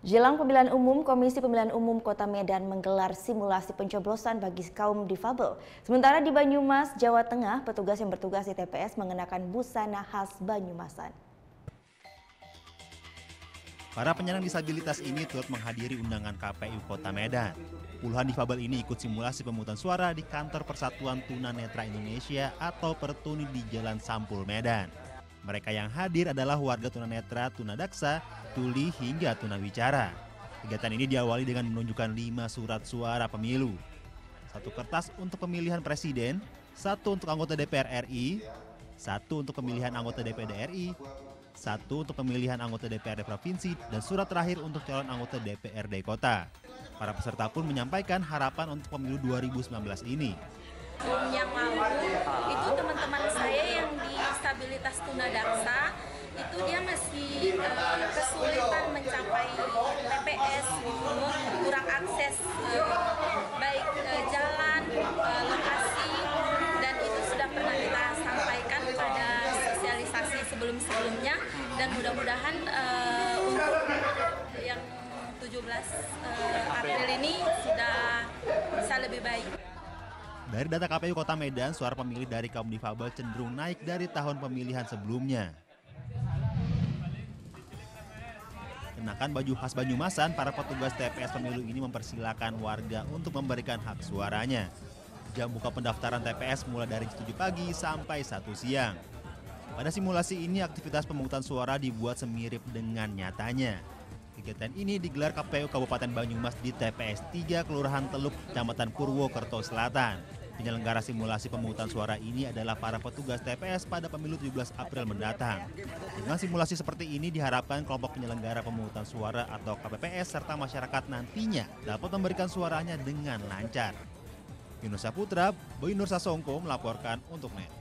Jelang pemilihan umum, Komisi Pemilihan Umum Kota Medan menggelar simulasi pencoblosan bagi kaum difabel. Sementara di Banyumas, Jawa Tengah, petugas yang bertugas di TPS mengenakan busana khas Banyumasan. Para penyandang disabilitas ini turut menghadiri undangan KPU Kota Medan. Puluhan difabel ini ikut simulasi pemungutan suara di kantor Persatuan Tunanetra Indonesia atau Pertuni di Jalan Sampul, Medan. Mereka yang hadir adalah warga tunanetra, tunadaksa, tuli hingga tunawicara. Kegiatan ini diawali dengan menunjukkan 5 surat suara pemilu. 1 kertas untuk pemilihan presiden, 1 untuk anggota DPR RI, 1 untuk pemilihan anggota DPD RI, 1 untuk pemilihan anggota DPRD provinsi, dan surat terakhir untuk calon anggota DPRD kota. Para peserta pun menyampaikan harapan untuk pemilu 2019 ini. Yang lalu itu teman-teman saya yang disabilitas tunadaksa itu dia masih kesulitan mencapai TPS, kurang akses baik jalan, lokasi, dan itu sudah pernah kita sampaikan pada sosialisasi sebelum-sebelumnya, dan mudah-mudahan untuk yang 17 April ini sudah bisa lebih baik. Dari data KPU Kota Medan, suara pemilih dari kaum difabel cenderung naik dari tahun pemilihan sebelumnya. Kenakan baju khas Banyumasan, para petugas TPS pemilu ini mempersilahkan warga untuk memberikan hak suaranya. Jam buka pendaftaran TPS mulai dari 7 pagi sampai 1 siang. Pada simulasi ini, aktivitas pemungutan suara dibuat semirip dengan nyatanya. Kegiatan ini digelar KPU Kabupaten Banyumas di TPS 3 Kelurahan Teluk, Kecamatan Purwokerto Selatan. Penyelenggara simulasi pemungutan suara ini adalah para petugas TPS pada pemilu 17 April mendatang. Dengan simulasi seperti ini diharapkan kelompok penyelenggara pemungutan suara atau KPPS serta masyarakat nantinya dapat memberikan suaranya dengan lancar. Yunus Saputra, Boy Nur Sasongko melaporkan untuk NET.